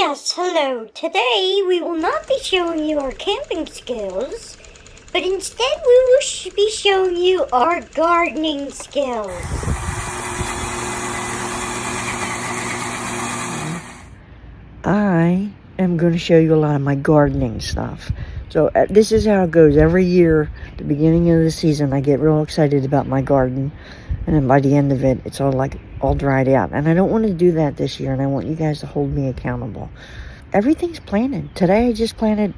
Yes, hello. Today we will not be showing you our camping skills, but instead we will be showing you our gardening skills. I am going to show you a lot of my gardening stuff. So this is how it goes. Every year, the beginning of the season, I get real excited about my garden. And then by the end of it, it's all dried out. And I don't want to do that this year. And I want you guys to hold me accountable. Everything's planted. Today, I just planted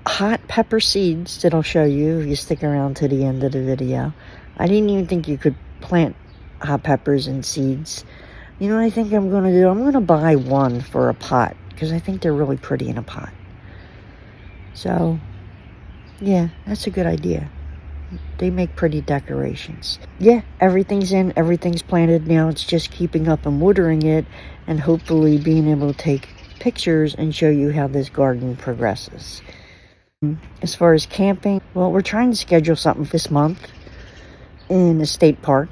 hot pepper seeds that I'll show you if you stick around to the end of the video. I didn't even think you could plant hot peppers and seeds. You know what I think I'm going to do? I'm going to buy one for a pot because I think they're really pretty in a pot. So, yeah, that's a good idea. They make pretty decorations. Yeah, everything's in, everything's planted now. It's just keeping up and watering it and hopefully being able to take pictures and show you how this garden progresses. As far as camping, well, we're trying to schedule something this month in a state park.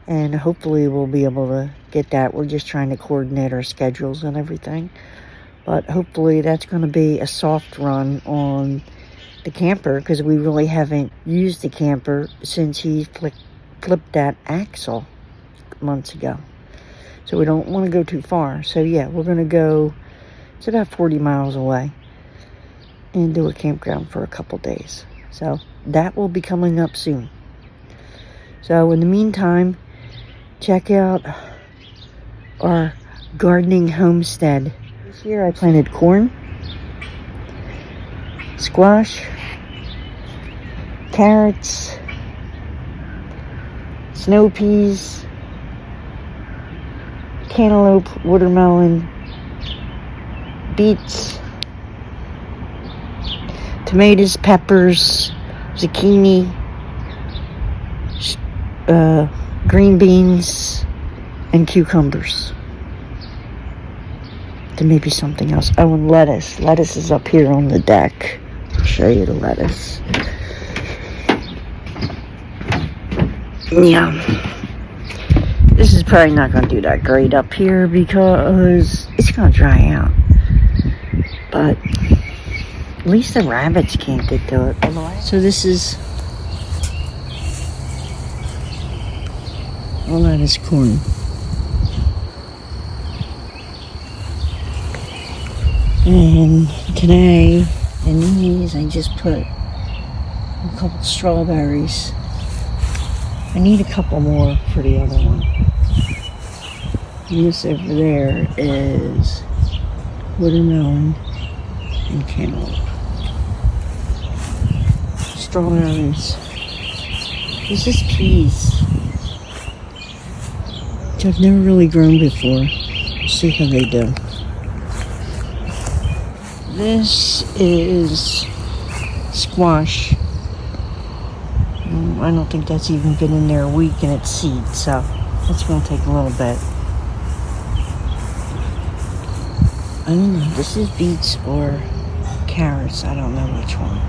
And hopefully we'll be able to get that. We're just trying to coordinate our schedules and everything. But hopefully that's going to be a soft run on the camper because we really haven't used the camper since he flipped that axle months ago. So we don't want to go too far. So yeah, we're going to go, it's about 40 miles away, and do a campground for a couple days. So that will be coming up soon. So in the meantime, check out our gardening homestead. This year I planted corn, squash, carrots, snow peas, cantaloupe, watermelon, beets, tomatoes, peppers, zucchini, green beans, and cucumbers. There may be something else. Oh, and lettuce. Lettuce is up here on the deck. I'll show you the lettuce. Yeah. This is probably not going to do that great up here because it's going to dry out. But at least the rabbits can't get to it. So this is all that is corn. And today, in these, I just put a couple strawberries. I need a couple more for the other one. And this over there is watermelon and cantaloupe. Strawberries. This is peas, which I've never really grown before. We'll see how they do. This is squash. I don't think that's even been in there a week and it's seed, so that's going to take a little bit. I don't know, this is beets or carrots. I don't know which one.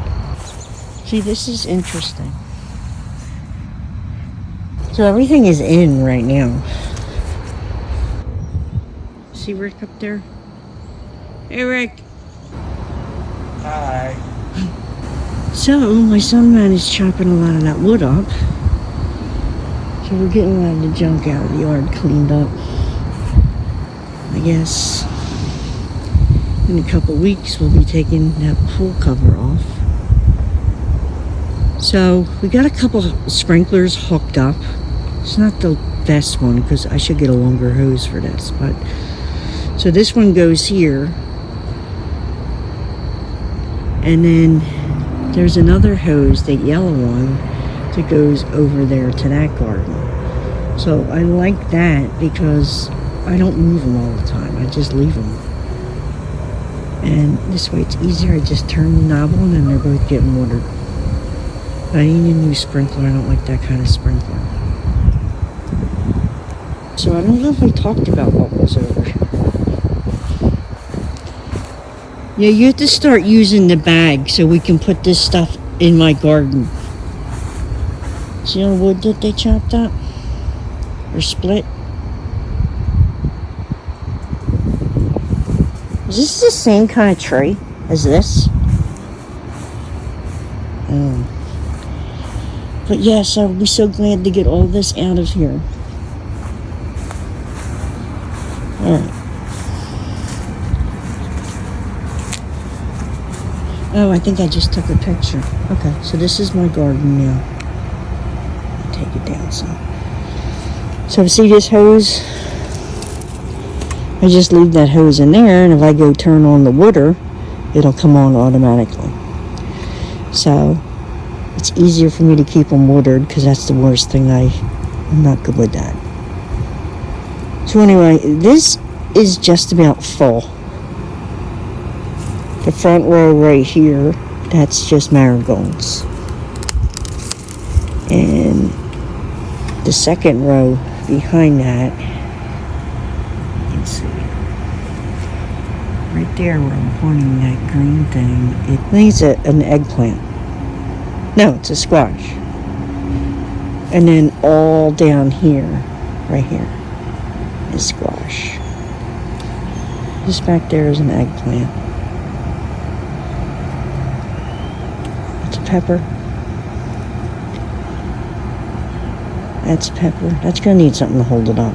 See, this is interesting. So everything is in right now. See Rick up there? Hey, Rick. Hi. So, my son managed chopping a lot of that wood up. So we're getting a lot of the junk out of the yard cleaned up. I guess in a couple weeks we'll be taking that pool cover off. So we got a couple sprinklers hooked up. It's not the best one because I should get a longer hose for this, but so this one goes here, and then there's another hose, the yellow one, that goes over there to that garden. So I like that because I don't move them all the time. I just leave them. And this way it's easier. I just turn the knob on and they're both getting watered. But I need a new sprinkler. I don't like that kind of sprinkler. So I don't know if I talked about what was over here. Yeah, you have to start using the bag so we can put this stuff in my garden. See all the wood that they chopped up? Or split? Is this the same kind of tree as this? But yes, I'll be so glad to get all this out of here. Alright. Oh, I think I just took a picture. Okay, so this is my garden now. Take it down some. So see this hose? I just leave that hose in there, and if I go turn on the water, it'll come on automatically. So it's easier for me to keep them watered, because that's the worst thing. I'm not good with that. So anyway, this is just about full. The front row right here, that's just marigolds. And the second row behind that, you can see, right there where I'm pointing that green thing, I think it's an eggplant. No, it's a squash. And then all down here, right here, is squash. Just back there is an eggplant. That's a pepper. That's pepper. That's going to need something to hold it up.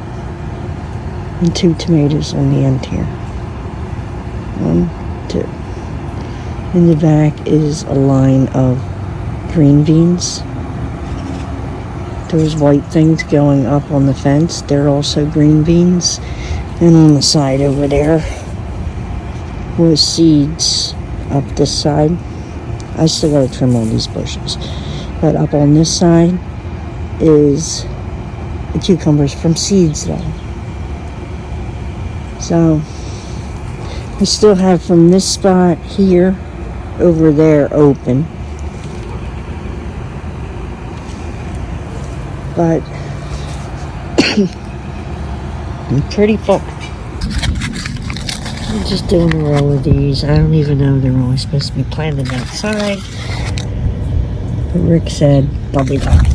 And 2 tomatoes on the end here. 1, 2. In the back is a line of green beans. Those white things going up on the fence, they're also green beans. And on the side over there was seeds up this side. I still gotta trim all these bushes. But up on this side is the cucumbers from seeds though. So we still have from this spot here over there open. But I'm pretty full. I'm just doing a row of these. I don't even know they're only supposed to be planted outside. But Rick said they'll be fine.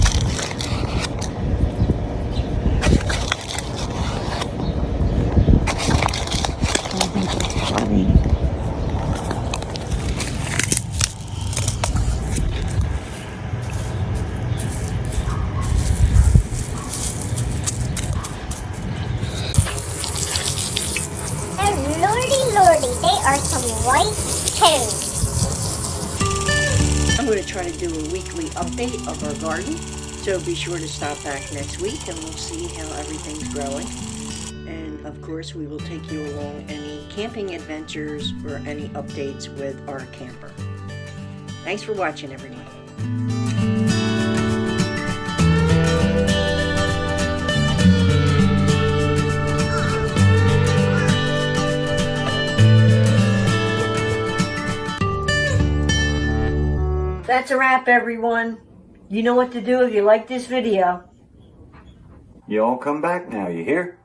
I'm going to try to do a weekly update of our garden, so be sure to stop back next week and we'll see how everything's growing. And of course we will take you along any camping adventures or any updates with our camper. Thanks for watching, everyone. That's a wrap, everyone. You know what to do if you like this video. You all come back now, you hear?